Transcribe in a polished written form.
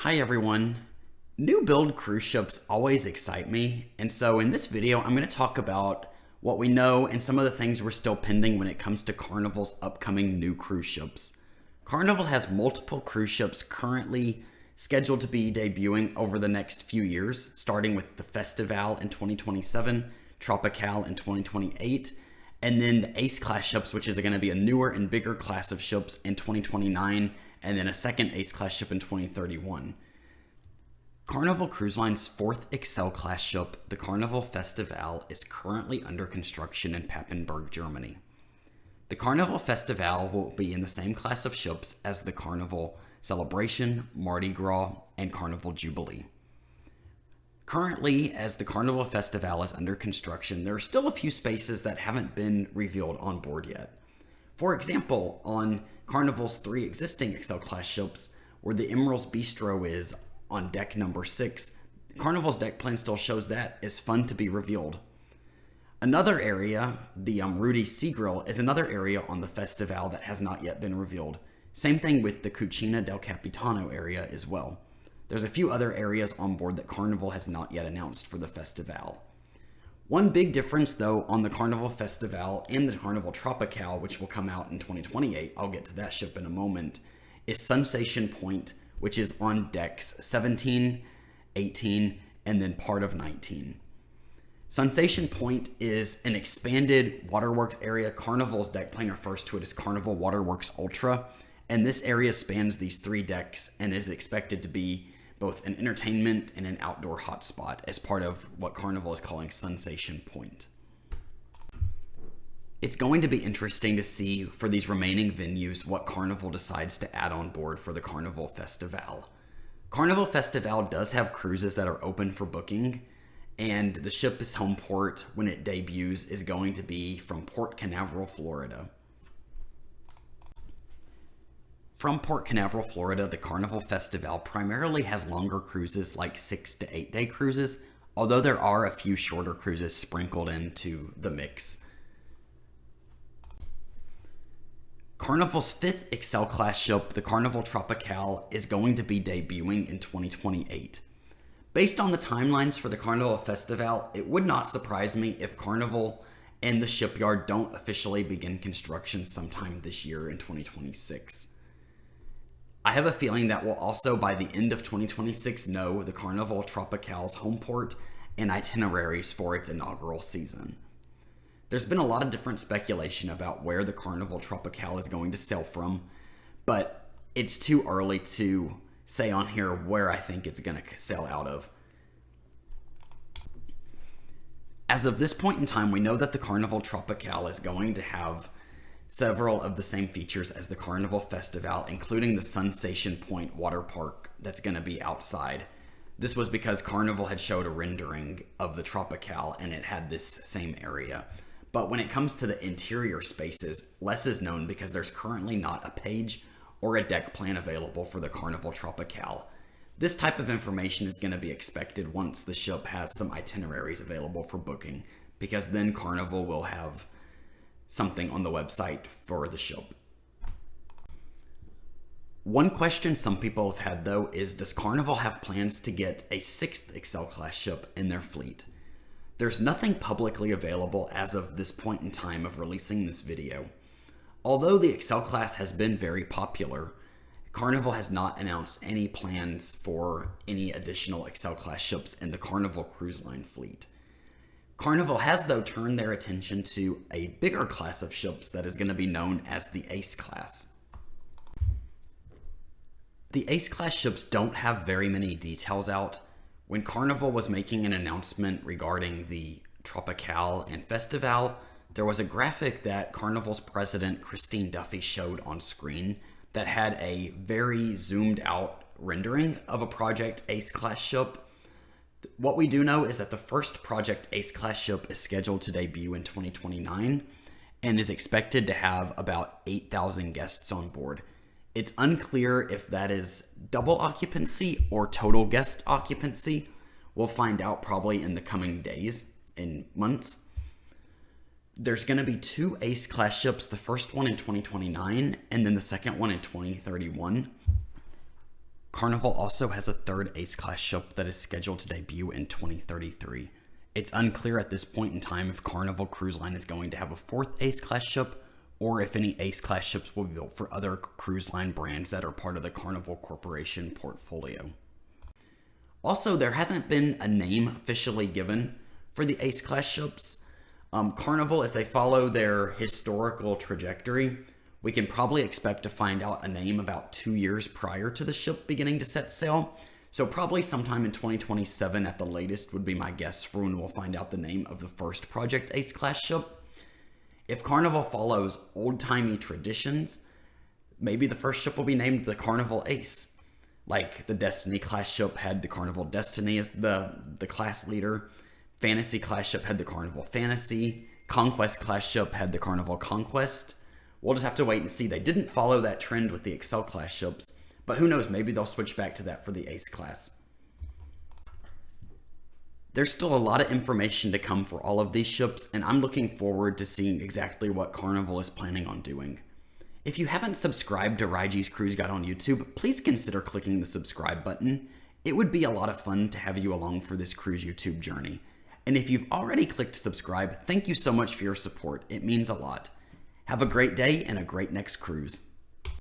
Hi everyone. New build cruise ships always excite me, and so in this video I'm going to talk about what we know and some of the things we're still pending when it comes to Carnival's upcoming new cruise ships. Carnival has multiple cruise ships currently scheduled to be debuting over the next few years, starting with the Festivale in 2027, Tropical in 2028, and then the Ace class ships, which is going to be a newer and bigger class of ships in 2029, and then a second Ace class ship in 2031. Carnival Cruise Line's fourth Excel class ship, the Carnival Festivale, is currently under construction in Papenburg, Germany. The Carnival Festivale will be in the same class of ships as the Carnival Celebration, Mardi Gras, and Carnival Jubilee. Currently, as the Carnival Festivale is under construction, there are still a few spaces that haven't been revealed on board yet. For example, on Carnival's three existing Excel class ships, where the Emerald's Bistro is on deck number 6, Carnival's deck plan still shows that is fun to be revealed. Another area, the Rudy Sea Grill, is another area on the Festivale that has not yet been revealed. Same thing with the Cucina del Capitano area as well. There's a few other areas on board that Carnival has not yet announced for the Festivale. One big difference, though, on the Carnival Festivale and the Carnival Tropical, which will come out in 2028, I'll get to that ship in a moment, is Sensation Point, which is on decks 17, 18, and then part of 19. Sensation Point is an expanded waterworks area. Carnival's deck plan refers to it as Carnival Waterworks Ultra, and this area spans these 3 decks and is expected to be both an entertainment and an outdoor hotspot as part of what Carnival is calling Sensation Point. It's going to be interesting to see for these remaining venues what Carnival decides to add on board for the Carnival Festivale. Carnival Festivale does have cruises that are open for booking, and the ship's home port when it debuts is going to be from Port Canaveral, Florida. From Port Canaveral, Florida, the Carnival Festivale primarily has longer cruises like 6 to 8 day cruises, although there are a few shorter cruises sprinkled into the mix. Carnival's 5th Excel class ship, the Carnival Tropical, is going to be debuting in 2028. Based on the timelines for the Carnival Festivale, it would not surprise me if Carnival and the shipyard don't officially begin construction sometime this year in 2026. I have a feeling that we'll also, by the end of 2026, know the Carnival Tropical's home port and itineraries for its inaugural season. There's been a lot of different speculation about where the Carnival Tropical is going to sail from, but it's too early to say on here where I think it's going to sail out of. As of this point in time, we know that the Carnival Tropical is going to have several of the same features as the Carnival Festivale, including the Sensation Point water park that's going to be outside. This was because Carnival had showed a rendering of the Tropical and it had this same area. But when it comes to the interior spaces, less is known because there's currently not a page or a deck plan available for the Carnival Tropical. This type of information is going to be expected once the ship has some itineraries available for booking, because then Carnival will have something on the website for the ship. One question some people have had, though, is does Carnival have plans to get a 6th Excel class ship in their fleet? There's nothing publicly available as of this point in time of releasing this video. Although the Excel class has been very popular, Carnival has not announced any plans for any additional Excel class ships in the Carnival Cruise Line fleet. Carnival has, though, turned their attention to a bigger class of ships that is going to be known as the Ace class. The Ace class ships don't have very many details out. When Carnival was making an announcement regarding the Tropical and Festivale, there was a graphic that Carnival's president, Christine Duffy, showed on screen that had a very zoomed out rendering of a Project Ace class ship. What we do know is that the first Project Ace class ship is scheduled to debut in 2029 and is expected to have about 8,000 guests on board. It's unclear if that is double occupancy or total guest occupancy. We'll find out probably in the coming days and months. There's going to be 2 Ace class ships, the first one in 2029 and then the second one in 2031. Carnival also has a third Ace Class ship that is scheduled to debut in 2033. It's unclear at this point in time if Carnival Cruise Line is going to have a fourth Ace Class ship, or if any Ace Class ships will be built for other cruise line brands that are part of the Carnival Corporation portfolio. Also, there hasn't been a name officially given for the Ace Class ships. Carnival, if they follow their historical trajectory, we can probably expect to find out a name about 2 years prior to the ship beginning to set sail. So probably sometime in 2027 at the latest would be my guess for when we'll find out the name of the first Project Ace Class ship. If Carnival follows old-timey traditions, maybe the first ship will be named the Carnival Ace. Like the Destiny Class ship had the Carnival Destiny as the class leader. Fantasy Class ship had the Carnival Fantasy. Conquest Class ship had the Carnival Conquest. We'll just have to wait and see. They didn't follow that trend with the Excel Class ships, but who knows, maybe they'll switch back to that for the Ace Class. There's still a lot of information to come for all of these ships, and I'm looking forward to seeing exactly what Carnival is planning on doing. If you haven't subscribed to Raiji's Cruise Guide on YouTube, please consider clicking the subscribe button. It would be a lot of fun to have you along for this cruise YouTube journey. And if you've already clicked subscribe, thank you so much for your support. It means a lot. Have a great day and a great next cruise.